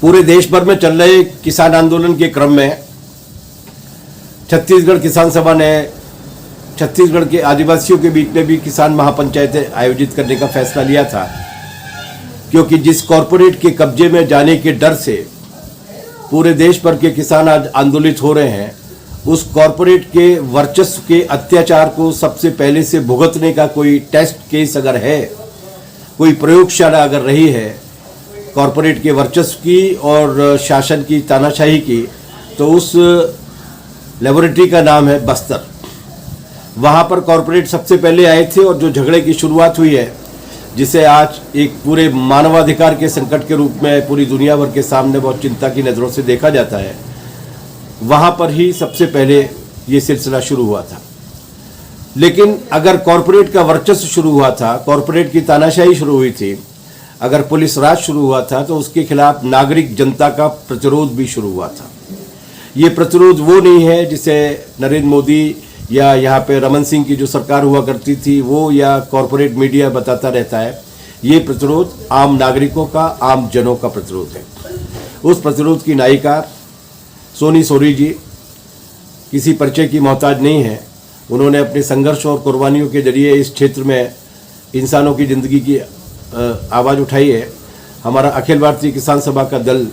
पूरे देश भर में चल रहे किसान आंदोलन के क्रम में छत्तीसगढ़ किसान सभा ने छत्तीसगढ़ के आदिवासियों के बीच में भी किसान महापंचायतें आयोजित करने का फैसला लिया था, क्योंकि जिस कॉरपोरेट के कब्जे में जाने के डर से पूरे देश भर के किसान आज आंदोलित हो रहे हैं, उस कॉरपोरेट के वर्चस्व के अत्याचार को सबसे पहले से भुगतने का कोई टेस्ट केस अगर है, कोई प्रयोगशाला अगर रही है कॉरपोरेट के वर्चस्व की और शासन की तानाशाही की, तो उस लेबोरेटरी का नाम है बस्तर। वहाँ पर कॉरपोरेट सबसे पहले आए थे और जो झगड़े की शुरुआत हुई है, जिसे आज एक पूरे मानवाधिकार के संकट के रूप में पूरी दुनिया भर के सामने बहुत चिंता की नज़रों से देखा जाता है, वहाँ पर ही सबसे पहले ये सिलसिला शुरू हुआ था। लेकिन अगर कॉरपोरेट का वर्चस्व शुरू हुआ था, कॉरपोरेट की तानाशाही शुरू हुई थी, अगर पुलिस राज शुरू हुआ था, तो उसके खिलाफ नागरिक जनता का प्रतिरोध भी शुरू हुआ था। ये प्रतिरोध वो नहीं है जिसे नरेंद्र मोदी या यहाँ पे रमन सिंह की जो सरकार हुआ करती थी वो या कॉरपोरेट मीडिया बताता रहता है। ये प्रतिरोध आम नागरिकों का, आम जनों का प्रतिरोध है। उस प्रतिरोध की नायिका सोनी सोरी जी किसी परिचय की मोहताज नहीं है। उन्होंने अपने संघर्ष और कुर्बानियों के जरिए इस क्षेत्र में इंसानों की ज़िंदगी की आवाज़ उठाई है। हमारा अखिल भारतीय किसान सभा का दल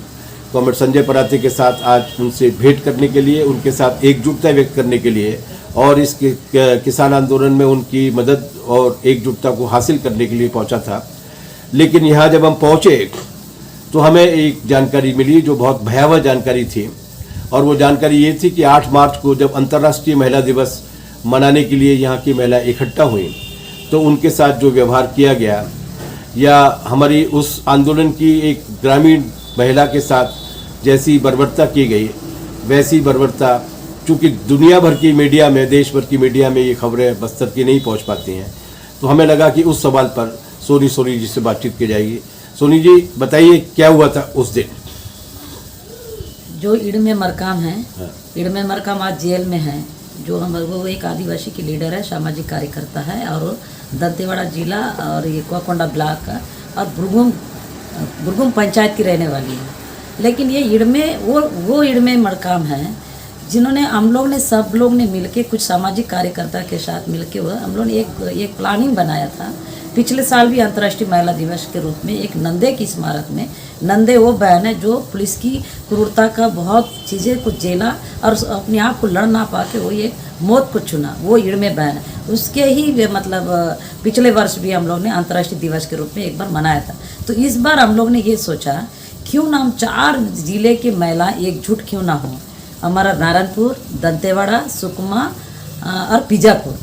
कॉमरेड संजय पराते के साथ आज उनसे भेंट करने के लिए, उनके साथ एकजुटता व्यक्त करने के लिए और इस किसान आंदोलन में उनकी मदद और एकजुटता को हासिल करने के लिए पहुंचा था। लेकिन यहाँ जब हम पहुँचे तो हमें एक जानकारी मिली जो बहुत भयावह जानकारी थी, और वो जानकारी ये थी कि 8 मार्च को जब अंतर्राष्ट्रीय महिला दिवस मनाने के लिए यहाँ की महिला इकट्ठा हुई, तो उनके साथ जो व्यवहार किया गया या हमारी उस आंदोलन की एक ग्रामीण महिला के साथ जैसी बर्बरता की गई, वैसी बर्बरता चूँकि दुनिया भर की मीडिया में, देश भर की मीडिया में ये खबरें बस्तर की नहीं पहुंच पाती हैं, तो हमें लगा कि उस सवाल पर सोनी जी से बातचीत की जाएगी। सोनी जी बताइए क्या हुआ था उस दिन। जो इड़ में मरकाम है, इड़ में मरकाम आज जेल में है। जो वो एक आदिवासी की लीडर है, सामाजिक कार्यकर्ता है और दंतेवाड़ा जिला और ये कुआकोंडा ब्लॉक और बुरगुम पंचायत की रहने वाली है। लेकिन ये इड़ में वो इड़ में मरकाम है जिन्होंने हम लोग ने सब लोग ने मिलके कुछ सामाजिक कार्यकर्ता के साथ मिलके हम लोग ने एक प्लानिंग बनाया था। पिछले साल भी अंतर्राष्ट्रीय महिला दिवस के रूप में एक नंदे की स्मारक में, नंदे वो बहन है जो पुलिस की क्रूरता का बहुत चीज़ें को झेला और अपने आप को लड़ ना पा के वो ये मौत को चुना, वो इड़ में बहन है। उसके ही मतलब पिछले वर्ष भी हम लोग ने अंतर्राष्ट्रीय दिवस के रूप में एक बार मनाया था। तो इस बार हम लोग ने ये सोचा क्यों ना हम 4 जिले के महिला एकजुट क्यों ना हो। हमारा नारायणपुर, दंतेवाड़ा, सुकमा और बीजापुर,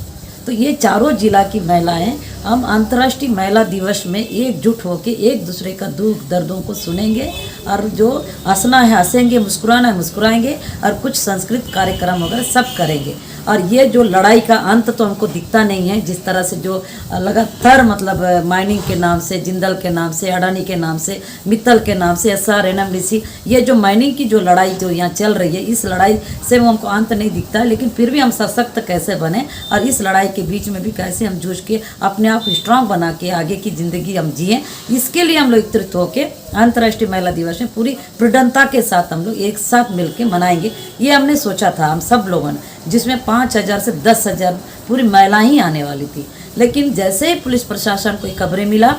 तो ये चारों जिला की महिलाएं हम अंतर्राष्ट्रीय महिला दिवस में एकजुट होकर एक दूसरे का दुख दर्दों को सुनेंगे और जो हंसना है हंसेंगे, मुस्कुराना है मुस्कुराएंगे और कुछ सांस्कृतिक कार्यक्रम वगैरह सब करेंगे। और ये जो लड़ाई का अंत तो हमको दिखता नहीं है, जिस तरह से जो लगातार मतलब माइनिंग के नाम से, जिंदल के नाम से, अडानी के नाम से, मित्तल के नाम से, SR, NMDC, ये जो माइनिंग की जो लड़ाई जो यहाँ चल रही है, इस लड़ाई से वो हमको अंत नहीं दिखता है। लेकिन फिर भी हम सशक्त कैसे बने और इस लड़ाई के बीच में भी कैसे हम जूझ के अपने आप स्ट्रांग बना के आगे की ज़िंदगी हम जिए, इसके लिए हम लोग एकत्रित होकर अंतर्राष्ट्रीय महिला दिवस में पूरी दृढ़ता के साथ हम लोग एक साथ मिलकर मनाएंगे। ये हमने सोचा था हम सब लोगों ने, जिसमें 5000 से 10,000 पूरी महिलाएं ही आने वाली थी। लेकिन जैसे ही पुलिस प्रशासन को खबरें मिला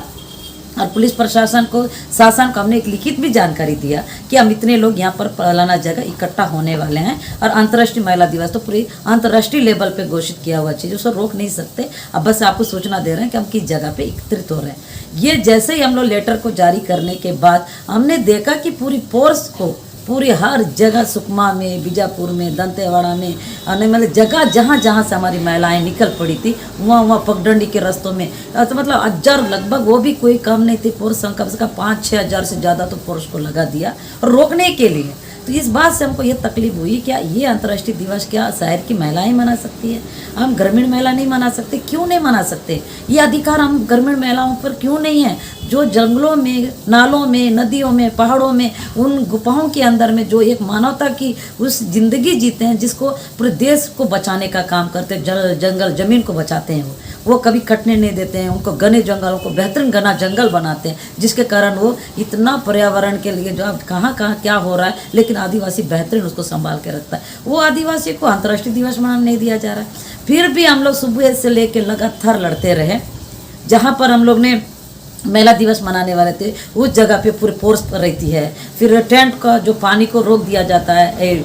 और पुलिस प्रशासन को शासन को हमने एक लिखित भी जानकारी दिया कि हम इतने लोग यहाँ पर फलाना जगह इकट्ठा होने वाले हैं और अंतर्राष्ट्रीय महिला दिवस तो पूरी अंतर्राष्ट्रीय लेवल पे घोषित किया हुआ चीज़, उसको रोक नहीं सकते। अब बस आपको सूचना दे रहे हैं कि हम किस जगह पे एकत्रित हो रहे हैं। ये जैसे ही हम लोग लेटर को जारी करने के बाद हमने देखा कि पूरी फोर्स को पूरी हर जगह, सुकमा में, बीजापुर में, दंतेवाड़ा में, मतलब जगह जहाँ जहाँ से हमारी महिलाएं निकल पड़ी थी वहाँ पगडंडी के रास्तों में, तो मतलब 1000 लगभग, वो भी कोई कम नहीं थी फोर्स, कम से कम 5-6 हज़ार से ज़्यादा तो फोर्स को लगा दिया और रोकने के लिए। तो इस बात से हमको ये तकलीफ हुई, क्या ये अंतर्राष्ट्रीय दिवस क्या शहर की महिलाएं मना सकती है, हम ग्रामीण महिला नहीं मना सकते? क्यों नहीं मना सकते? ये अधिकार हम ग्रामीण महिलाओं पर क्यों नहीं है? जो जंगलों में, नालों में, नदियों में, पहाड़ों में, उन गुफाओं के अंदर में जो एक मानवता की उस जिंदगी जीते हैं, जिसको पूरे देश को बचाने का काम करते हैं, जंगल जमीन को बचाते हैं, वो कभी कटने नहीं देते हैं, उनको घने जंगलों को बेहतरीन घना जंगल बनाते हैं, जिसके कारण वो इतना पर्यावरण के लिए जो अब कहाँ कहाँ क्या हो रहा है, लेकिन आदिवासी बेहतरीन उसको संभाल के रखता है। वो आदिवासी को अंतर्राष्ट्रीय दिवस मनाने नहीं दिया जा रहा है। फिर भी हम लोग सुबह से लेकर लगातार लड़ते रहे। जहाँ पर हम लोग ने महिला दिवस मनाने वाले थे, उस जगह पे पूरी फोर्स पर रहती है। फिर टेंट का जो पानी को रोक दिया जाता है,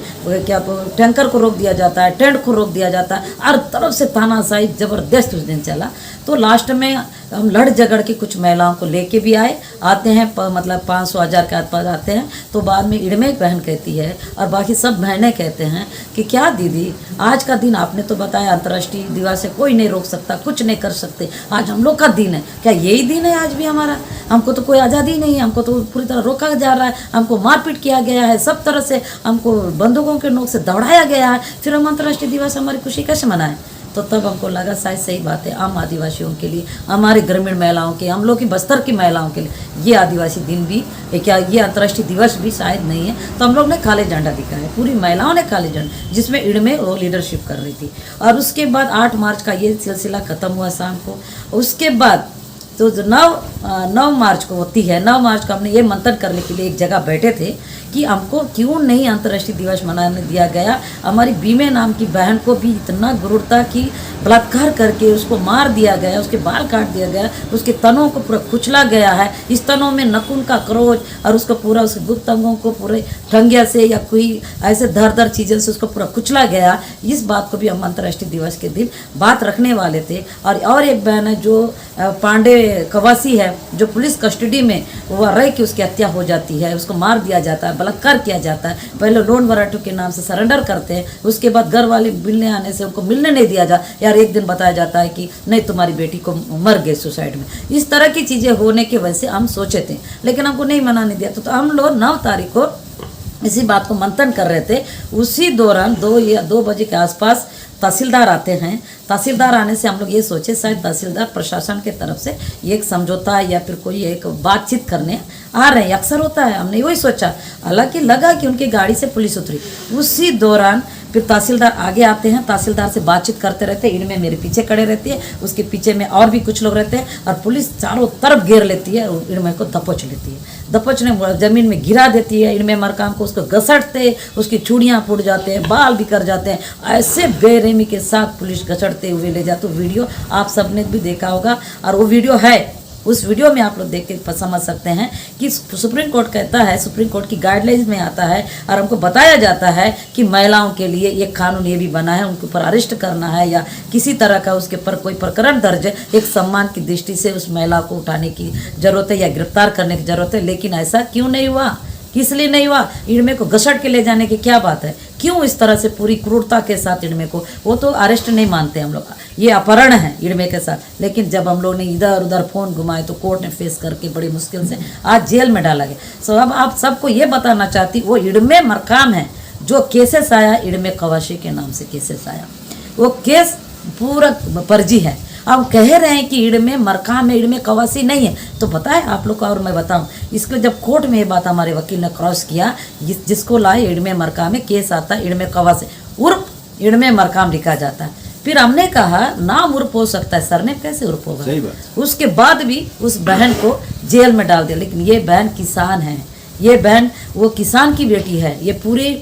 टैंकर को रोक दिया जाता है, टेंट को रोक दिया जाता है, हर तरफ से तानाशाही ज़बरदस्त उस दिन चला। तो लास्ट में हम लड़ झगड़ के कुछ महिलाओं को लेके भी आते हैं, मतलब 500-1000 के आसपास आते हैं। तो बाद में इड़मे एक बहन कहती है और बाकी सब बहनें कहते हैं कि क्या दीदी, आज का दिन आपने तो बताया अंतर्राष्ट्रीय दिवस है, कोई नहीं रोक सकता, कुछ नहीं कर सकते, आज हम लोग का दिन है, क्या यही दिन है आज भी हमारा? हमको तो कोई आज़ादी नहीं है, हमको तो पूरी तरह रोका जा रहा है, हमको मारपीट किया गया है, सब तरह से हमको बंदूकों के नोक से दौड़ाया गया है, फिर हम अंतर्राष्ट्रीय दिवस हमारी खुशी कैसे मनाएं? तो तब हमको लगा शायद सही बात है, आम आदिवासियों के लिए, हमारे ग्रामीण महिलाओं के, हम लोग की बस्तर की महिलाओं के लिए ये आदिवासी दिन भी क्या ये अंतर्राष्ट्रीय दिवस भी शायद नहीं है। तो हम लोग ने काले झंडा दिखाया, पूरी महिलाओं ने काले झंडा, जिसमें इड़मे वो लीडरशिप कर रही थी। और उसके बाद 8 मार्च का ये सिलसिला ख़त्म हुआ शाम को। उसके बाद तो 9 मार्च को होती है, 9 मार्च को हमने ये मंथन करने के लिए एक जगह बैठे थे कि हमको क्यों नहीं अंतर्राष्ट्रीय दिवस मनाने दिया गया। हमारी बीमे नाम की बहन को भी इतना क्रूरता की बलात्कार करके उसको मार दिया गया, उसके बाल काट दिया गया, उसके तनों को पूरा कुचला गया है, इस तनों में नखून का क्रोच और उसको पूरा उसके गुप्त अंगों को पूरे ठंगिया से या कोई ऐसे दर चीज़ों से उसको पूरा कुचला गया। इस बात को भी हम अंतर्राष्ट्रीय दिवस के दिन बात रखने वाले थे। और एक बहन है जो पांडे कवासी है, जो पुलिस कस्टडी में वह रह के उसकी हत्या हो जाती है, उसको मार दिया जाता है, बलात्कार किया जाता है। पहले लोन वराटू के नाम से सरेंडर करते हैं, उसके बाद घर वाले मिलने आने से उनको मिलने नहीं दिया जा, यार एक दिन बताया जाता है कि नहीं तुम्हारी बेटी को मर गई सुसाइड में। इस तरह की चीज़ें होने की वजह से हम सोचे थे, लेकिन हमको नहीं मनाने दिया। तो हम लोग 9 तारीख को इसी बात को मंथन कर रहे थे। उसी दौरान 2 बजे के आसपास तहसीलदार आते हैं। तहसीलदार आने से हम लोग ये सोचे शायद तहसीलदार प्रशासन के तरफ से एक समझौता या फिर कोई एक बातचीत करने आ रहे हैं, अक्सर होता है, हमने वही सोचा। हालांकि लगा कि उनकी गाड़ी से पुलिस उतरी। उसी दौरान फिर तहसीलदार आगे आते हैं, तहसीलदार से बातचीत करते रहते हैं। इनमें मेरे पीछे खड़े रहती है, उसके पीछे में और भी कुछ लोग रहते हैं और पुलिस चारों तरफ घेर लेती है और इनमें को दबोच लेती है। दबोचने जमीन में गिरा देती है। इनमें मरकाम को उसको घसटते, उसकी चूड़ियाँ फूट जाते हैं, बाल बिखर जाते हैं। ऐसे बेरहमी के साथ पुलिस घसटते हुए ले जाते। वीडियो आप सबने भी देखा होगा और वो वीडियो है, उस वीडियो में आप लोग देख के समझ सकते हैं कि सुप्रीम कोर्ट कहता है, सुप्रीम कोर्ट की गाइडलाइंस में आता है और हमको बताया जाता है कि महिलाओं के लिए एक कानून ये भी बना है, उनके ऊपर अरेस्ट करना है या किसी तरह का उसके ऊपर कोई प्रकरण दर्ज है, एक सम्मान की दृष्टि से उस महिला को उठाने की जरूरत है या गिरफ्तार करने की जरूरत है। लेकिन ऐसा क्यों नहीं हुआ? किस लिए नहीं हुआ? इनमें को घसट के ले जाने की क्या बात है? क्यों इस तरह से पूरी क्रूरता के साथ इनमें को, वो तो अरेस्ट नहीं मानते हम लोग, ये अपहरण है इनमें के साथ। लेकिन जब हम लोग ने इधर उधर फ़ोन घुमाए तो कोर्ट ने फेस करके बड़ी मुश्किल से आज जेल में डाला गया। सो अब आप सबको ये बताना चाहती, वो इड़मे मरकाम है जो केसेस आया, इड़मे कवाशी के नाम से केसेस आया, वो केस पूरा फर्जी है। अब कह रहे हैं कि इड़मे मरकाम है, इड़मे कवासी नहीं है। तो पता है आप लोग को, और मैं बताऊं, इसके जब कोर्ट में ये बात हमारे वकील ने क्रॉस किया, जिसको लाए इड़मे मरकाम में केस आता है, इड़मे कवासी उर्फ इड़मे मरकाम लिखा जाता है। फिर हमने कहा नाम उर्फ हो सकता है, सरनेम कैसे उर्फ होगा? सही बात। उसके बाद भी उस बहन को जेल में डाल दिया। लेकिन ये बहन किसान है, ये बहन वो किसान की बेटी है। ये पूरे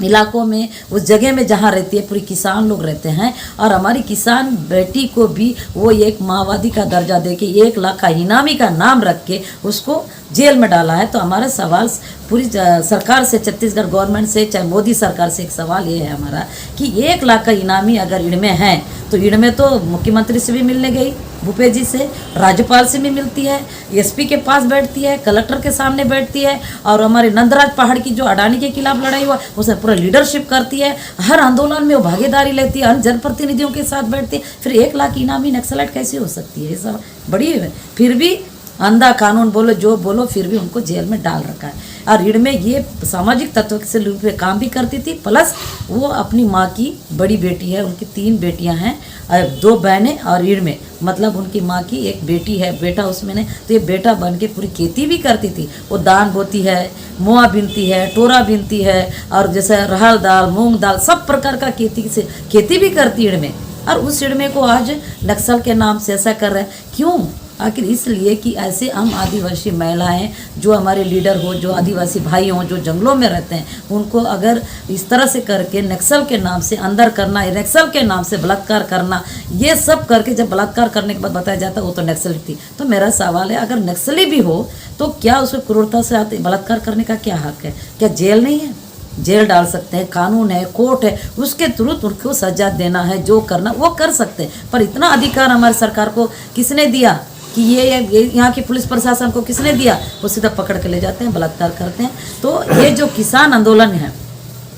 इलाकों में, उस जगह में जहाँ रहती है, पूरी किसान लोग रहते हैं। और हमारी किसान बेटी को भी वो एक माओवादी का दर्जा दे के 1 लाख का इनामी का नाम रख के उसको जेल में डाला है। तो हमारा सवाल पूरी सरकार से, छत्तीसगढ़ गवर्नमेंट से, चाहे मोदी सरकार से एक सवाल ये है हमारा कि 1 लाख का इनामी अगर इड़मे हैं तो इड़मे तो मुख्यमंत्री से भी मिलने गई, भूपेश जी से, राज्यपाल से भी मिलती है, एसपी के पास बैठती है, कलेक्टर के सामने बैठती है। और हमारे नंदराज पहाड़ की जो अडानी के खिलाफ लड़ाई हुआ उसमें पूरा लीडरशिप करती है, हर आंदोलन में वो भागीदारी लेती है, हर जनप्रतिनिधियों के साथ बैठती है। फिर 1 लाख इनामी नक्सलाइट कैसे हो सकती है? ये सब बड़ी है। फिर भी अंधा कानून बोलो जो बोलो, फिर भी उनको जेल में डाल रखा है। और ऋण में ये सामाजिक तत्व से रूप में काम भी करती थी, प्लस वो अपनी माँ की बड़ी बेटी है, उनकी 3 बेटियां हैं और 2 बहनें, और ऋण में मतलब उनकी माँ की एक बेटी है, बेटा उसमें ने, तो ये बेटा बन के पूरी खेती भी करती थी। वो धान बोती है, मोआ बीनती है, टोरा बीनती है, और जैसे अरहर दाल, मूंग दाल, सब प्रकार का खेती भी करती ऋण में। और उस ऋण में को आज नक्सल के नाम से ऐसा कर रहे हैं, क्यों? आखिर इसलिए कि ऐसे हम आदिवासी महिलाएं जो हमारे लीडर हो, जो आदिवासी भाई हों, जो जंगलों में रहते हैं, उनको अगर इस तरह से करके नक्सल के नाम से अंदर करना, नक्सल के नाम से बलात्कार करना, ये सब करके जब बलात्कार करने के बाद बताया जाता है वो तो नक्सली थी। तो मेरा सवाल है, अगर नक्सली भी हो तो क्या उसको क्रूरता से बलात्कार करने का क्या हक है? क्या जेल नहीं है? जेल डाल सकते हैं, कानून है, कोर्ट है, उसके तुरंत उनको सजा देना है, जो करना वो कर सकते हैं। पर इतना अधिकार हमारी सरकार को किसने दिया कि ये यहाँ की पुलिस प्रशासन को किसने दिया? वो सीधा पकड़ के ले जाते हैं, बलात्कार करते हैं। तो ये जो किसान आंदोलन है,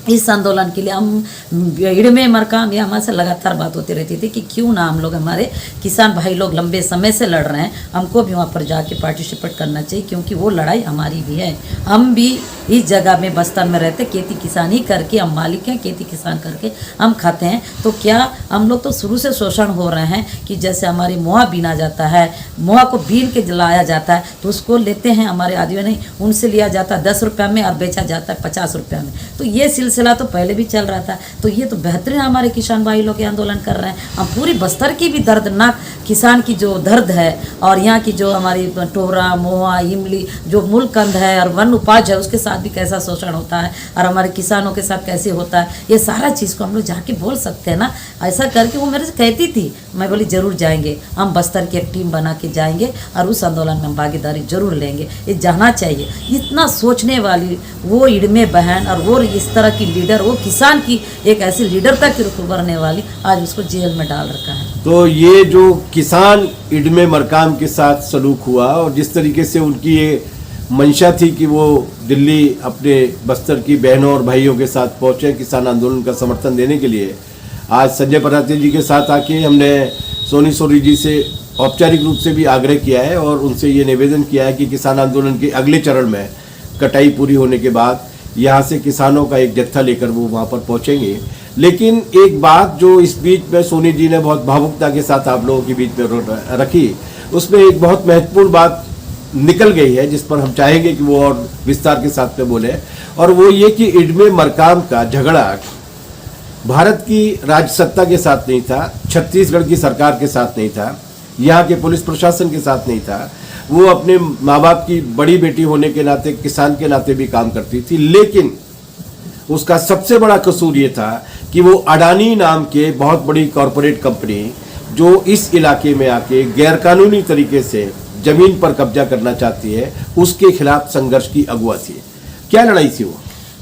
इस आंदोलन के लिए हम इड़मे मरकाम ये हमारे से लगातार बात होती रहती थी कि क्यों ना हम लोग, हमारे किसान भाई लोग लंबे समय से लड़ रहे हैं, हमको भी वहाँ पर जाके पार्टिसिपेट करना चाहिए, क्योंकि वो लड़ाई हमारी भी है। हम भी इस जगह में बस्तर में रहते, खेती किसानी करके हम मालिक हैं, खेती किसान करके हम खाते हैं। तो क्या हम लोग तो शुरू से शोषण हो रहे हैं कि जैसे हमारी मोआ बीना जाता है, मोआ को बीन के लाया जाता है, तो उसको लेते हैं हमारे आदमी नहीं, उनसे लिया जाता है 10 रुपये में और बेचा जाता है 50 रुपये में। तो ये सिलसिला तो पहले भी चल रहा था। तो ये तो बेहतरीन हमारे किसान भाई लोग आंदोलन कर रहे हैं। हम पूरी बस्तर की भी दर्दनाक किसान की जो दर्द है, और यहाँ की जो हमारी टोरा, मोआ, इमली, जो मूल कंद है और वन उपज है, उसके साथ भी कैसा शोषण होता है और हमारे किसानों के साथ कैसे होता है, ये सारा चीज़ को हम लोग जाके बोल सकते हैं ना। ऐसा करके वो मेरे से कहती थी, मैं बोली जरूर जाएंगे, हम बस्तर की एक टीम बना के जाएंगे और उस आंदोलन में हम भागीदारी जरूर लेंगे। ये जाना चाहिए। इतना सोचने वाली वो इड़मे बहन और वो इस तरह की लीडर, वो किसान की एक ऐसी लीडरता की रुख उभरने वाली, आज उसको जेल में डाल रखा है। तो ये जो किसान इडमे मरकाम के साथ सलूक हुआ और जिस तरीके से उनकी ये मंशा थी कि वो दिल्ली अपने बस्तर की बहनों और भाइयों के साथ पहुंचे किसान आंदोलन का समर्थन देने के लिए, आज संजय पराते जी के साथ आके हमने सोनी सोरी जी से औपचारिक रूप से भी आग्रह किया है और उनसे ये निवेदन किया है कि किसान आंदोलन के अगले चरण में कटाई पूरी होने के बाद यहाँ से किसानों का एक जत्था लेकर वो वहाँ पर पहुँचेंगे। लेकिन एक बात जो इस बीच में सोनी जी ने बहुत भावुकता के साथ आप लोगों के बीच में रखी, उसमें एक बहुत महत्वपूर्ण बात निकल गई है जिस पर हम चाहेंगे कि वो और विस्तार के साथ में बोले, और वो ये कि इडमे मरकाम का झगड़ा भारत की राज्य सत्ता के साथ नहीं था, छत्तीसगढ़ की सरकार के साथ नहीं था, यहाँ के पुलिस प्रशासन के साथ नहीं था। वो अपने माँ बाप की बड़ी बेटी होने के नाते, किसान के नाते भी काम करती थी, लेकिन उसका सबसे बड़ा कसूर ये था कि वो अडानी नाम के बहुत बड़ी कॉरपोरेट कंपनी जो इस इलाके में आके गैरकानूनी तरीके से जमीन पर कब्जा करना चाहती है, उसके खिलाफ संघर्ष की अगुवा थी। क्या लड़ाई थी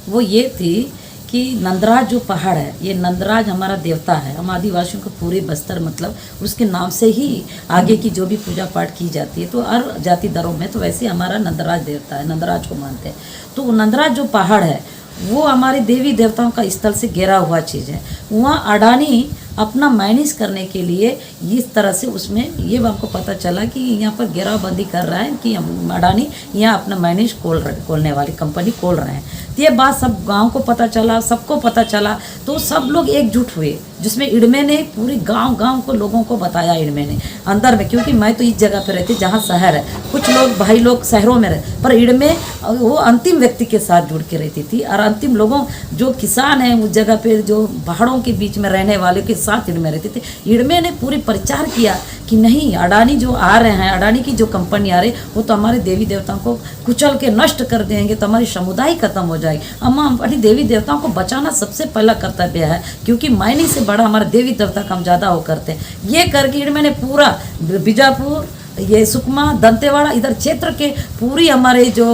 वो ये थी कि नंदराज जो पहाड़ है, ये नंदराज हमारा देवता है। हम आदिवासियों को पूरे बस्तर मतलब उसके नाम से ही आगे की जो भी पूजा पाठ की जाती है, तो हर जाति दरों में तो वैसे हमारा नंदराज देवता है, नंदराज को मानते हैं। तो वो नंदराज जो पहाड़ है वो हमारे देवी देवताओं का स्थल से घिरा हुआ चीज़ है। वहाँ अडानी अपना मैनेज करने के लिए इस तरह से उसमें ये हमको पता चला कि यहाँ पर घेराबंदी कर रहा है कि अडानी यहाँ अपना मैनेज खोलने वाली कंपनी खोल रहे हैं। तो ये बात सब गांव को पता चला, सबको पता चला, तो सब लोग एकजुट हुए, जिसमें इड़मे ने पूरी गांव को लोगों को बताया। इड़मे ने अंदर में, क्योंकि मैं तो इस जगह पे रहती जहाँ शहर है, कुछ लोग भाई लोग शहरों में रहते, पर इड़मे वो अंतिम व्यक्ति के साथ जुड़ के रहती थी और अंतिम लोगों जो किसान हैं उस जगह पे जो पहाड़ों के बीच में रहने वाले के साथ इड़मे रहते थे। इड़मे ने पूरी प्रचार किया कि नहीं, अडानी जो आ रहे हैं, अडानी की जो कंपनी आ रही वो तो हमारे देवी देवताओं को कुचल के नष्ट कर देंगे, तो हमारी समुदाय खत्म हो जाएगी। हम अपनी देवी देवताओं को बचाना सबसे पहला कर्तव्य है, क्योंकि मायने से बड़ा हमारे देवी देवता का हम ज़्यादा हो करते हैं। ये करके इड़मे ने पूरा बीजापुर, ये सुकमा, दंतेवाड़ा, इधर क्षेत्र के पूरी हमारे जो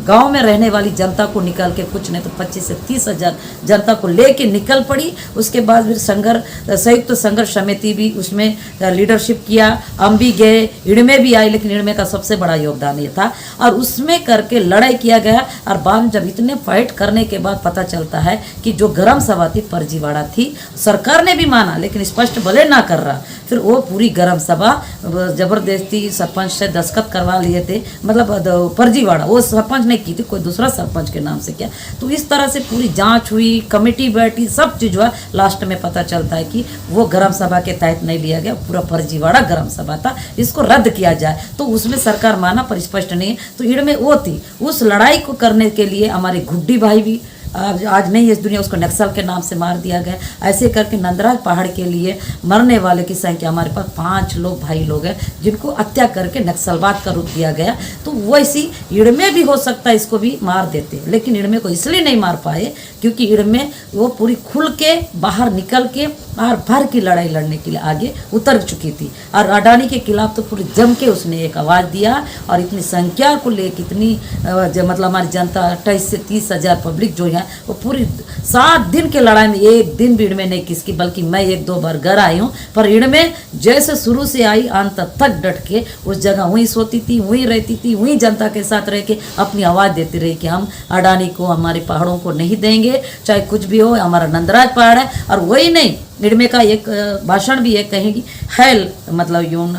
गांव में रहने वाली जनता को निकल के, कुछ नहीं तो 25 से 30 हज़ार जनता को लेके निकल पड़ी। उसके बाद फिर संयुक्त संघर्ष समिति भी उसमें लीडरशिप किया, हम भी गए, इड़मे भी आए, लेकिन इड़मे का सबसे बड़ा योगदान ये था और उसमें करके लड़ाई किया गया। और बाद में जब इतने फाइट करने के बाद पता चलता है कि जो गर्म सभा थी फर्जीवाड़ा थी, सरकार ने भी माना लेकिन स्पष्ट भले ना कर रहा, फिर वो पूरी गर्म सभा जबरदस्ती ज़बरदस्ती सरपंच से दस्तखत करवा लिए थे, मतलब फर्जीवाड़ा, वो सरपंच ने की थी, कोई दूसरा सरपंच के नाम से किया। तो इस तरह से पूरी जांच हुई, कमेटी बैठी, सब चीज़ हुआ। लास्ट में पता चलता है कि वो ग्राम सभा के तहत नहीं लिया गया, पूरा फर्जीवाड़ा ग्राम सभा था, इसको रद्द किया जाए। तो उसमें सरकार माना पर स्पष्ट नहीं है। तो इड़ में वो थी, उस लड़ाई को करने के लिए हमारे गुड्डी भाई भी आज नहीं इस दुनिया, उसको नक्सल के नाम से मार दिया गया। ऐसे करके नंदराज पहाड़ के लिए मरने वाले की संख्या हमारे पास 5 लोग भाई लोग हैं, जिनको हत्या करके नक्सलवाद का रूप दिया गया। तो वैसी इड़ में भी हो सकता है इसको भी मार देते, लेकिन इड़ में को इसलिए नहीं मार पाए क्योंकि इड़ में वो पूरी खुल के बाहर निकल के बाहर भर की लड़ाई लड़ने के लिए आगे उतर चुकी थी। और अडानी के खिलाफ तो पूरी जम के उसने एक आवाज़ दिया, और इतनी संख्या को ले कितनी मतलब हमारी जनता 28 से 30 हज़ार पब्लिक जो है वो पूरी 7 दिन के लड़ाई में एक दिन भी इड़ में नहीं किसकी, बल्कि मैं 1-2 बार घर आई हूँ। पर इड़ में जैसे शुरू से आई अंत तक डट के उस जगह वहीं सोती थी, वहीं रहती थी, वहीं जनता के साथ रह के अपनी आवाज़ देती रही कि हम अडानी को, हमारे पहाड़ों को नहीं देंगे, चाहे कुछ भी हो, हमारा नंदराज पहाड़ है। और वही नहीं, इड़मे का एक भाषण भी है, कहेंगी हेल मतलब यून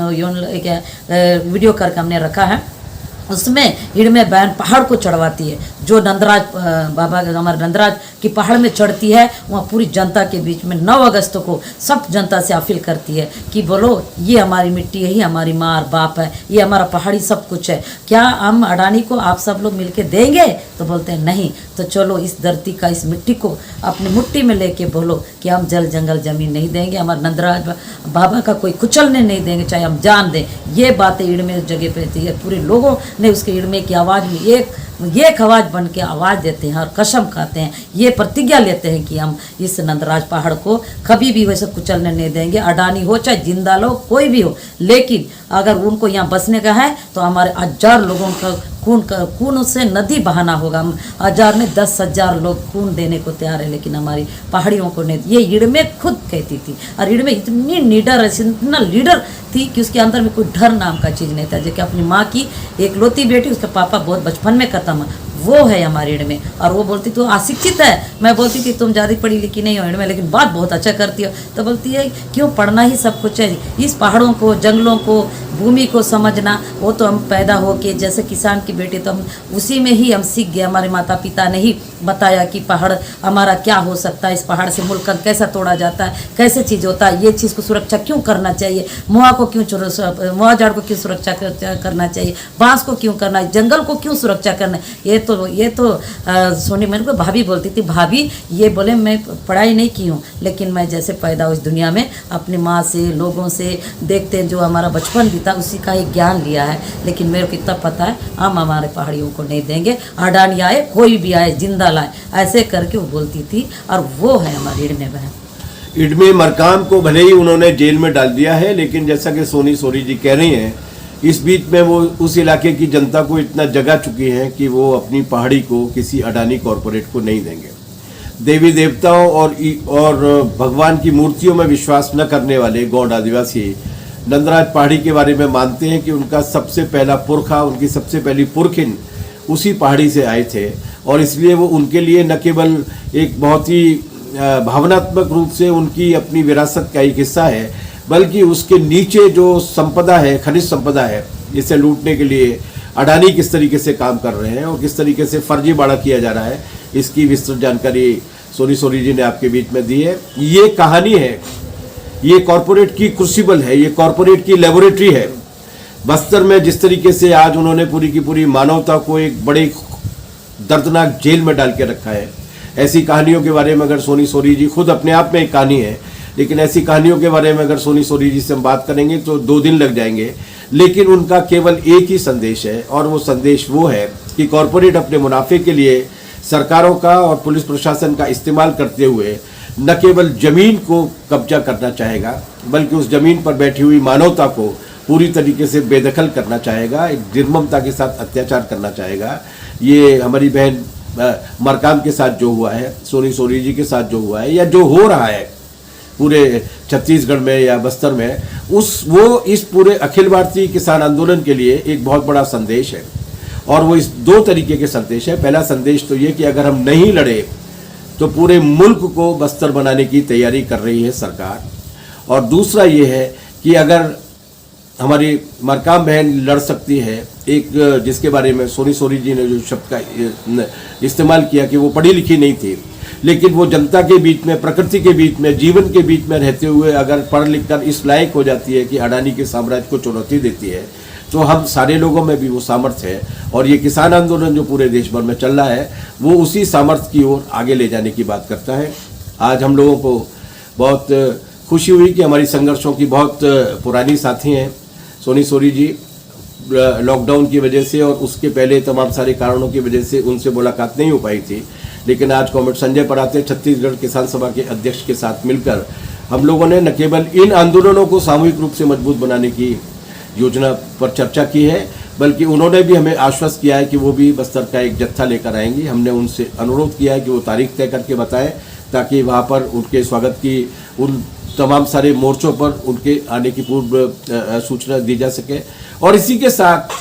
क्या वीडियो करके हमने रखा है, उसमें इड़मे बहन पहाड़ को चढ़वाती है, जो नंदराज बाबा हमारे नंदराज की पहाड़ में चढ़ती है, वहाँ पूरी जनता के बीच में 9 अगस्त को सब जनता से अपील करती है कि बोलो ये हमारी मिट्टी है, ये हमारी माँ और बाप है, ये हमारा पहाड़ी सब कुछ है, क्या हम अडानी को आप सब लोग मिलके देंगे? तो बोलते हैं नहीं। तो चलो इस धरती का, इस मिट्टी को अपनी मुट्ठी में लेके बोलो कि हम जल जंगल जमीन नहीं देंगे, हमारे नंदराज बाबा का कोई कुचलने नहीं देंगे, चाहे हम जान दें। ये बातें इड़मे उस जगह पे थी, पूरे लोगों ने उसके इड़मे की आवाज़ में एक आवाज़ बन के आवाज़ देते हैं और कसम खाते हैं, ये प्रतिज्ञा लेते हैं कि हम इस नंदराज पहाड़ को कभी भी वैसे कुचलने नहीं देंगे। अडानी हो चाहे जिंदा लोग कोई भी हो, लेकिन अगर उनको यहाँ बसने का है तो हमारे 1000 लोगों का खून से नदी बहाना होगा। हम 1000 में 10,000 लोग खून देने को तैयार है, लेकिन हमारी पहाड़ियों को नहीं। ये इड़ में खुद कहती थी, और इड़ में इतनी लीडर है, इतना लीडर थी कि उसके अंदर में कोई डर नाम का चीज़ नहीं था। जो कि अपनी माँ की एकलौती बेटी, उसका पापा बहुत बचपन में खत्म, वो है हमारे इड़ में। और वो बोलती तू अशिक्षित है, मैं बोलती थी तुम ज़्यादा पढ़ी लिखी नहीं हो इड़ में, लेकिन बात बहुत अच्छा करती हो। तो बोलती है क्यों, पढ़ना ही सब कुछ है, इस पहाड़ों को, जंगलों को, भूमि को समझना, वो तो हम पैदा हो के जैसे किसान की बेटी, तो हम उसी में ही हम सीख गए। हमारे माता पिता ने ही बताया कि पहाड़ हमारा क्या हो सकता है, इस पहाड़ से मुल्क कैसा तोड़ा जाता है, कैसे चीज़ होता है, ये चीज़ को सुरक्षा क्यों करना चाहिए, मुआ को क्यों, मुआ झाड़ को क्यों सुरक्षा करना चाहिए, बांस को क्यों करना है, जंगल को क्यों सुरक्षा करना है। ये तो सोनी मेरे को भाभी बोलती थी, भाभी ये बोले मैं पढ़ाई नहीं की हूँ, लेकिन मैं जैसे पैदा हुई इस दुनिया में अपनी माँ से, लोगों से देखते जो हमारा बचपन बीता, उसी का एक ज्ञान लिया है। लेकिन मेरे को इतना पता है हम हमारे पहाड़ियों को नहीं देंगे, अडानी आए, कोई भी आए, जिंदा लाए, ऐसे करके वो बोलती थी। और वो है हमारी इड़मे बहन। इड़मे मरकाम को भले ही उन्होंने जेल में डाल दिया है, लेकिन जैसा कि सोनी सोरी जी कह रही हैं, इस बीच में वो उस इलाके की जनता को इतना जगा चुकी हैं कि वो अपनी पहाड़ी को किसी अडानी कॉरपोरेट को नहीं देंगे। देवी देवताओं और भगवान की मूर्तियों में विश्वास न करने वाले गौंड आदिवासी नंदराज पहाड़ी के बारे में मानते हैं कि उनका सबसे पहला पुरखा, उनकी सबसे पहली पुरखिन उसी पहाड़ी से आए थे, और इसलिए वो उनके लिए न केवल एक बहुत ही भावनात्मक रूप से उनकी अपनी विरासत का एक हिस्सा है, बल्कि उसके नीचे जो संपदा है, खनिज संपदा है, इसे लूटने के लिए अडानी किस तरीके से काम कर रहे हैं और किस तरीके से फर्जीवाड़ा किया जा रहा है, इसकी विस्तृत जानकारी सोनी सोरी जी ने आपके बीच में दी है। ये कहानी है, ये कॉरपोरेट की क्रूसिबल है, ये कॉरपोरेट की लेबोरेटरी है। बस्तर में जिस तरीके से आज उन्होंने पूरी की पूरी मानवता को एक बड़े दर्दनाक जेल में डाल के रखा है, ऐसी कहानियों के बारे में अगर सोनी सोरी जी खुद अपने आप में एक कहानी है, लेकिन ऐसी कहानियों के बारे में अगर सोनी सोरी जी से हम बात करेंगे तो 2 दिन लग जाएंगे। लेकिन उनका केवल एक ही संदेश है, और वो संदेश वो है कि कॉरपोरेट अपने मुनाफे के लिए सरकारों का और पुलिस प्रशासन का इस्तेमाल करते हुए न केवल जमीन को कब्जा करना चाहेगा, बल्कि उस जमीन पर बैठी हुई मानवता को पूरी तरीके से बेदखल करना चाहेगा, एक निर्ममता के साथ अत्याचार करना चाहेगा। ये हमारी बहन मरकाम के साथ जो हुआ है, सोनी सोरी जी के साथ जो हुआ है, या जो हो रहा है पूरे छत्तीसगढ़ में या बस्तर में, वो इस पूरे अखिल भारतीय किसान आंदोलन के लिए एक बहुत बड़ा संदेश है। और वो इस 2 तरीके के संदेश है। पहला संदेश तो ये कि अगर हम नहीं लड़े तो पूरे मुल्क को बस्तर बनाने की तैयारी कर रही है सरकार, और दूसरा ये है कि अगर हमारी मरकाम बहन लड़ सकती है, एक जिसके बारे में सोनी सोरी जी ने जो शब्द का इस्तेमाल किया कि वो पढ़ी लिखी नहीं थी, लेकिन वो जनता के बीच में, प्रकृति के बीच में, जीवन के बीच में रहते हुए अगर पढ़ लिख कर इस लायक हो जाती है कि अडानी के साम्राज्य को चुनौती देती है, तो हम सारे लोगों में भी वो सामर्थ्य है। और ये किसान आंदोलन जो पूरे देश भर में चल रहा है वो उसी सामर्थ्य की ओर आगे ले जाने की बात करता है। आज हम लोगों को बहुत खुशी हुई कि हमारी संघर्षों की बहुत पुरानी साथी हैं सोनी सोरी जी। लॉकडाउन की वजह से और उसके पहले तमाम सारे कारणों की वजह से उनसे मुलाकात नहीं हो पाई थी, लेकिन आज कॉमरेड संजय पराते छत्तीसगढ़ किसान सभा के अध्यक्ष के साथ मिलकर हम लोगों ने न केवल इन आंदोलनों को सामूहिक रूप से मजबूत बनाने की योजना पर चर्चा की है, बल्कि उन्होंने भी हमें आश्वस्त किया है कि वो भी बस्तर का एक जत्था लेकर आएंगी। हमने उनसे अनुरोध किया है कि वो तारीख तय करके बताएं ताकि वहाँ पर उनके स्वागत की उन तमाम सारे मोर्चों पर उनके आने की पूर्व सूचना दी जा सके। और इसी के साथ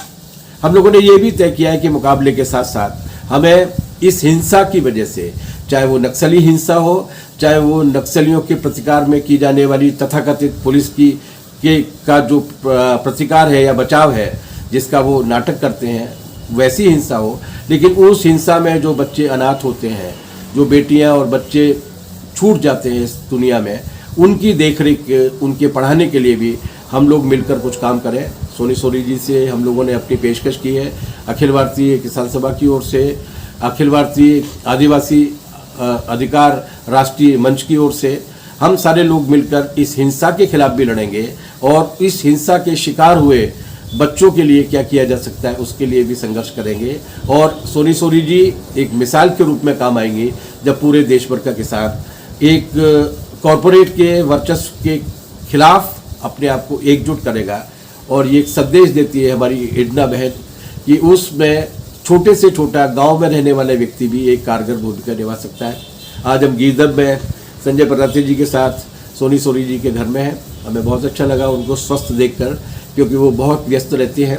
हम लोगों ने ये भी तय किया है कि मुकाबले के साथ साथ हमें इस हिंसा की वजह से, चाहे वो नक्सली हिंसा हो, चाहे वो नक्सलियों के प्रतिकार में की जाने वाली तथाकथित पुलिस का जो प्रतिकार है या बचाव है जिसका वो नाटक करते हैं, वैसी हिंसा हो, लेकिन उस हिंसा में जो बच्चे अनाथ होते हैं, जो बेटियां और बच्चे छूट जाते हैं इस दुनिया में, उनकी देखरेख, उनके पढ़ाने के लिए भी हम लोग मिलकर कुछ काम करें। सोनी सोरी जी से हम लोगों ने अपनी पेशकश की है। अखिल भारतीय किसान सभा की ओर से, अखिल भारतीय आदिवासी अधिकार राष्ट्रीय मंच की ओर से हम सारे लोग मिलकर इस हिंसा के खिलाफ भी लड़ेंगे और इस हिंसा के शिकार हुए बच्चों के लिए क्या किया जा सकता है उसके लिए भी संघर्ष करेंगे। और सोनी सोरी जी एक मिसाल के रूप में काम आएंगी जब पूरे देश भर का किसान एक कॉरपोरेट के वर्चस्व के खिलाफ अपने आप को एकजुट करेगा। और ये एक संदेश देती है हमारी एडना बहन कि उसमें छोटे से छोटा गांव में रहने वाले व्यक्ति भी एक कारगर भूमिका निभा सकता है। आज हम गीरदब में संजय पराते जी के साथ सोनी सोरी जी के घर में हैं। हमें बहुत अच्छा लगा उनको स्वस्थ देखकर, क्योंकि वो बहुत व्यस्त रहती हैं।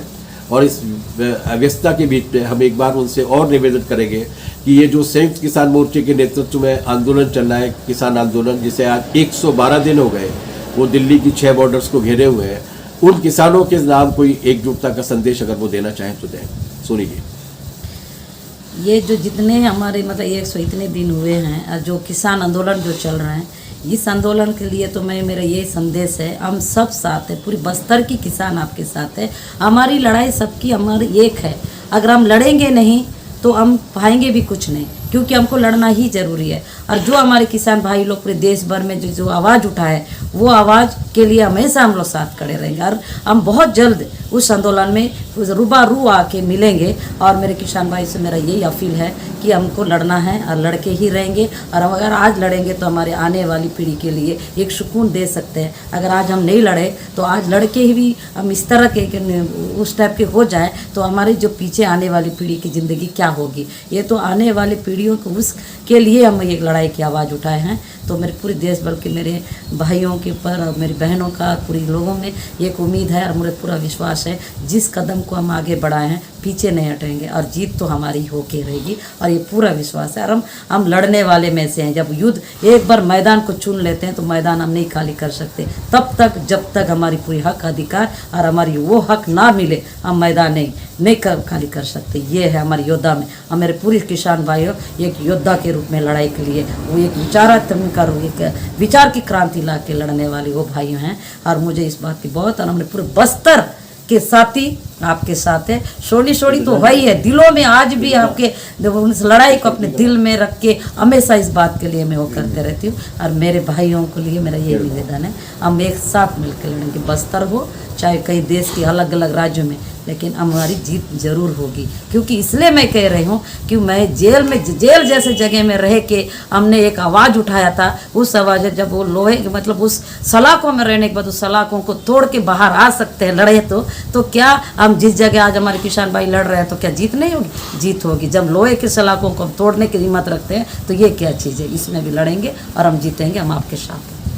और इस व्यस्तता के बीच में हम एक बार उनसे और निवेदन करेंगे कि ये जो संयुक्त किसान मोर्चे के नेतृत्व में आंदोलन चल रहा है, किसान आंदोलन, जिसे आज 112 दिन हो गए, वो दिल्ली की 6 बॉर्डर्स को घेरे हुए हैं, उन किसानों के नाम कोई एकजुटता का संदेश अगर वो देना चाहें तो दें। सोनी जी, ये जो जितने हमारे मतलब 100 इतने दिन हुए हैं, जो किसान आंदोलन जो चल रहे हैं, इस आंदोलन के लिए तो मेरा ये संदेश है, हम सब साथ है, पूरी बस्तर की किसान आपके साथ है। हमारी लड़ाई सबकी हमारी एक है। अगर हम लड़ेंगे नहीं तो हम पाएंगे भी कुछ नहीं, क्योंकि हमको लड़ना ही ज़रूरी है। और जो हमारे किसान भाई लोग पूरे देश भर में जो आवाज़ उठाए, वो आवाज़ के लिए हमेशा हम लोग साथ खड़े रहेंगे। और हम बहुत जल्द उस आंदोलन में रूबरू आके मिलेंगे। और मेरे किसान भाई से मेरा यही अपील है कि हमको लड़ना है और लड़के ही रहेंगे। और हम अगर आज लड़ेंगे तो हमारे आने वाली पीढ़ी के लिए एक सुकून दे सकते हैं। अगर आज हम नहीं लड़े तो आज लड़के ही भी हम इस तरह के उस टाइप के हो जाए तो हमारी जो पीछे आने वाली पीढ़ी की ज़िंदगी क्या होगी। ये तो आने वाली पीढ़ियों को उसके लिए हम एक लड़ाई की आवाज़ उठाए हैं। तो मेरे पूरे देश भर के मेरे भाइयों के ऊपर और मेरी बहनों का, पूरी लोगों में एक उम्मीद है और मुझे पूरा विश्वास है, जिस कदम को हम आगे बढ़ाए हैं पीछे नहीं हटेंगे और जीत तो हमारी होके रहेगी। और ये पूरा विश्वास है। और हम लड़ने वाले में से हैं। जब युद्ध एक बार मैदान को चुन लेते हैं तो मैदान हम नहीं खाली कर सकते तब तक, जब तक हमारी पूरी हक अधिकार और हमारी वो हक ना मिले, हम मैदान नहीं खाली कर सकते। ये है हमारी योद्धा में। और मेरे पूरे किसान भाइयों, एक योद्धा के रूप में लड़ाई के लिए वो एक विचार की क्रांति ला के लड़ने वाले वो भाई हैं। और मुझे इस बात की बहुत, और हमने पूरे बस्तर के साथी आपके साथ है। सोनी सोनी तो वही है, दिलों में आज भी आपके उस लड़ाई को अपने दिल में रख के हमेशा इस बात के लिए मैं वो करते रहती हूँ। और मेरे भाइयों के लिए मेरा ये निवेदन है, हम एक साथ मिलकर लड़ेंगे। बस्तर हो चाहे कई देश के अलग अलग राज्यों में, लेकिन हमारी जीत जरूर होगी। क्योंकि इसलिए मैं कह रही हूँ कि मैं जेल जैसे जगह में रह के हमने एक आवाज़ उठाया था। उस आवाज़ जब वो लोहे मतलब उस सलाखों में रहने के बाद उस सलाखों को तोड़ के बाहर आ सकते हैं लड़े तो क्या हम जिस जगह आज हमारे किसान भाई लड़ रहे हैं तो क्या जीत नहीं होगी? जीत होगी। जब लोहे के सलाखों को तोड़ने की हिम्मत रखते हैं तो ये क्या चीज़ है? इसमें भी लड़ेंगे और हम जीतेंगे, हम आपके साथ हैं।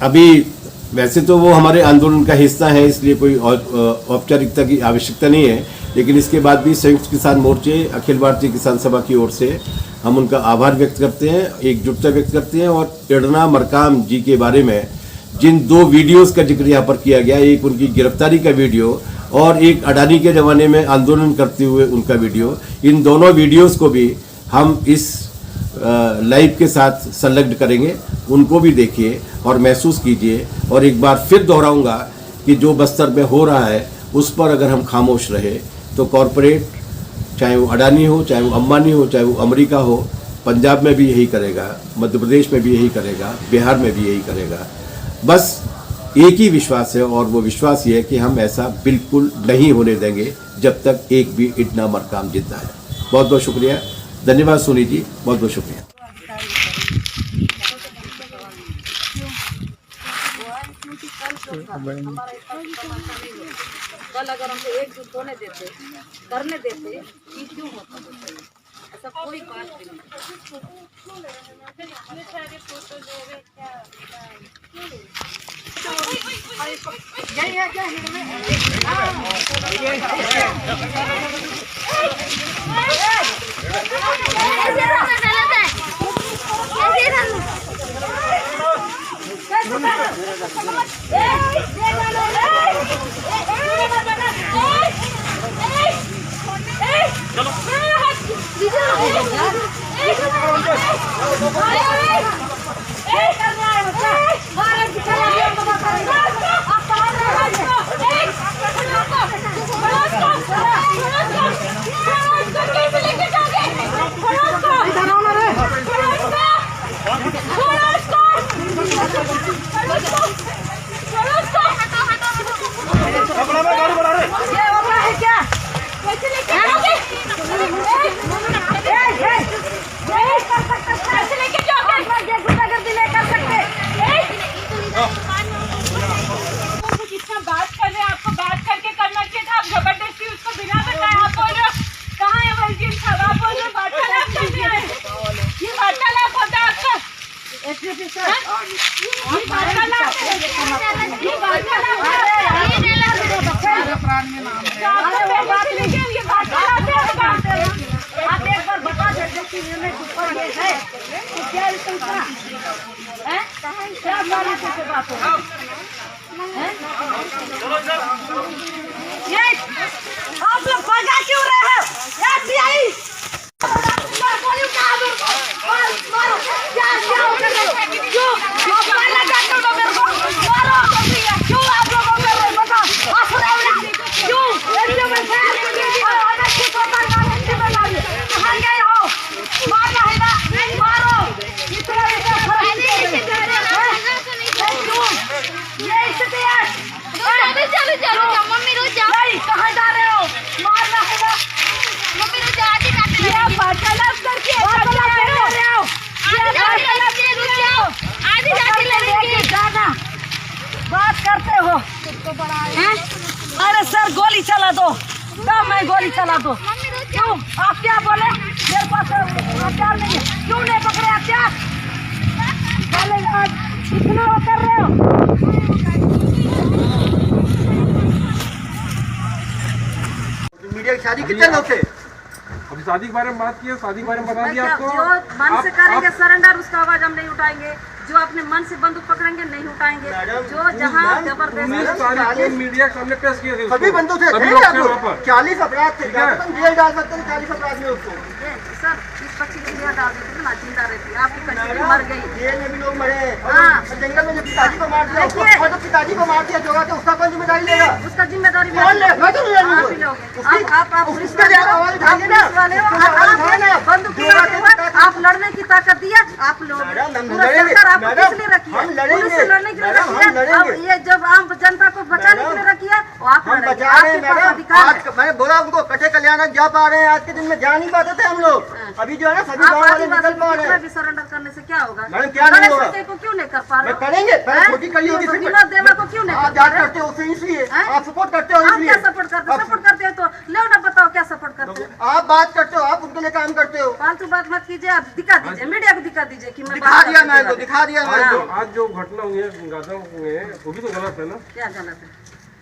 अभी वैसे तो वो हमारे आंदोलन का हिस्सा है, इसलिए कोई औपचारिकता की आवश्यकता नहीं है, लेकिन इसके बाद भी संयुक्त किसान मोर्चे, अखिल भारतीय किसान सभा की ओर से हम उनका आभार व्यक्त करते हैं, एकजुटता व्यक्त करते हैं। और एडना मरकाम जी के बारे में जिन 2 वीडियोस का जिक्र यहाँ पर किया गया, एक उनकी गिरफ्तारी का वीडियो और एक अडानी के ज़माने में आंदोलन करते हुए उनका वीडियो, इन दोनों वीडियोस को भी हम इस लाइव के साथ संलग्न करेंगे। उनको भी देखिए और महसूस कीजिए। और एक बार फिर दोहराऊंगा कि जो बस्तर में हो रहा है उस पर अगर हम खामोश रहे तो कॉरपोरेट, चाहे वो अडानी हो, चाहे वो अंबानी हो, चाहे वो अमेरिका हो, पंजाब में भी यही करेगा, मध्य प्रदेश में भी यही करेगा, बिहार में भी यही करेगा। बस एक ही विश्वास है और वो विश्वास ये है कि हम ऐसा बिल्कुल नहीं होने देंगे जब तक एक भी इतना मरकाम जिंदा है। बहुत बहुत शुक्रिया, धन्यवाद सोनी जी, बहुत बहुत शुक्रिया। कल अगर हमको एकजुट होने देते, करने देते, ये क्यों होता? ऐसा कोई बात भी नहीं। आप लोग भगा क्यों रहे हो? बात करते हो? अरे सर गोली चला दो, मैं गोली चला दो। क्यों? आप क्या बोले? मेरे पास हथियार नहीं है। क्यों नहीं पकड़े हथियार? इतना वो कर रहे हो? मीडिया की शादी कितने लोग थे? अभी शादी के बारे में बात की है, शादी के बारे में बता दिया आपको। जो मन से करेंगे सरेंडर, उसका आवाज हम नहीं उठाएंगे। जो अपने मन से बंदूक पकड़ेंगे नहीं उठाएंगे। जो जहाँ जबरदस्ती मीडिया के सामने पेश किए थे, सभी बंदूक थे, 40 अपराध थे। जेल डाल सकते थे 40 अपराध में उसको। सर इस पक्षी की जेल डाल देते थे ना, जिंदा रहती। आपकी कचौड़ी मर गई। जेल में भी लोग मरे। जंगल में जो पिताजी को मार दिया, और तो पिताजी को मार दिया जोगा, तो उसका कौन जिम्मेदारी लेगा? उसका जिम्मेदारी कौन ले? मैं तो नहीं लूंगा। आप पुलिस वाले हो, बंदूक आप लड़ने की ताकत दिया। आप लोग आपको किस लिए रखी है? पुलिस से लड़ने के लिए रखी है। अब ये जब आम जनता को बचाने के लिए रखी है, वो आप लड़ेंगे। आपके पास अधिकार है। मैंने बोला उनको कटे कल्याण जा पा रहे हैं, आज के दिन में जा नहीं पाते थे हम लोग। अभी जो है ना सभी गाँव वाले निकल पा रहे हैं। भी सरेंडर करने से क्या होगा? मैडम क्या नहीं होगा? को क्यों नहीं कर पा रहे? करेंगे, छोटी कली होगी। विनोद देवा को क्यों नहीं आप जांच करते हो उसे, इसलिए आप सपोर्ट करते हो। आप क्या सपोर्ट करते हो? तो लो ना, बताओ क्या सपोर्ट करते हो? आप बात करते हो, आप उनके लिए काम करते हो। फालतू बात मत कीजिए। आप दिखा दीजिए, मीडिया को दिखा दीजिए कि मैं दिखा दिया मैं तो, दिखा दिया मैं तो। आज जो घटना हुई है गाजा में, वो भी तो गलत है ना? क्या गलत है?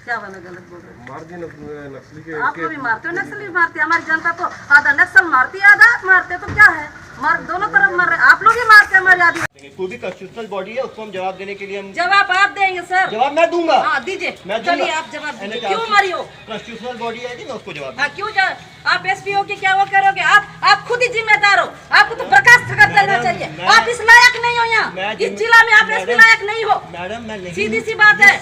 क्या वाला गलत बोल रहे मार दिए नक्सली के। आप भी मारते हो, नक्सली भी मारते। हमारी जनता तो आधा नक्सल मारती है, आधा मारते। तो क्या है? मार दोनों तरफ मर रहे, आप लोग ही मारते हैं हमारी आदिवासी। कोई भी कॉन्स्टिट्यूशनल बॉडी है उसको हम जवाब देने के लिए हम जवाब आप देंगे सर? जवाब मैं दूंगा। हाँ दीजिए, मैं दूंगा। चलिए आप जवाब दीजिए, क्यों मरी हो? कॉन्स्टिट्यूशनल बॉडी है कि मैं उसको जवाब हाँ क्यों आप एसपी हो कि क्या वो करोगे? आप खुद ही जिम्मेदार हो, आपको तो बर्खास्त कर देना चाहिए। आप इस लायक नहीं हो, यहाँ इस जिला में आप एसपी लायक नहीं हो। मैडम मैं नहीं, सीधी सी बात है।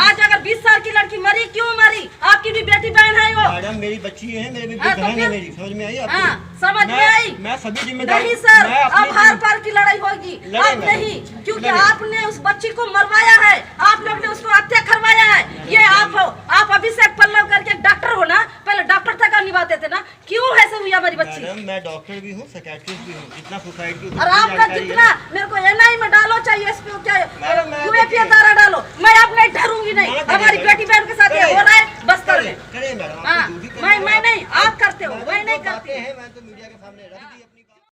आज अगर 20 साल की लड़की मरी, क्यों मरी? आपकी भी बेटी बहन है वो। मैडम मेरी बच्ची है, मेरी भी हाँ, तो बहन है, फिर? मेरी समझ में आई आपको? हाँ समझ में आई। मैं सभी जिम्मेदार नहीं सर, मैं अपनी अब हर पार की लड़ाई होगी। लड़ाई आप में। नहीं, क्योंकि लड़ाई। आपने उस बच्ची को मरवाया है, आप लोग ने उसको हत्या करवाया है। ये आप हो, आप अभिषेक पल्लव करके डॉक्टर हो ना, पहले डॉक्टर तक निभाते थे ना, क्यों ऐसे हुई हमारी बच्ची? मैडम मैं डॉक्टर भी हूँ, साइकियाट्रिस्ट भी हूँ, जितना सोसाइटी और आपका जितना मेरे को एनआई में डालो, चाहिए एसपी को क्या मैडम, मैं यूएपीए द्वारा डालो, मैं अब नहीं डरूंगी नहीं। मैडम, हमारी बेटी बहन के साथ ये हो रहा है बस्तर में। करें मैडम, हाँ आपको जो भी करना मैं है नहीं, आप करते हो, मैडम, मैं नहीं जो करती। बातें हैं मैं तो मीडिया के सामने रख दी।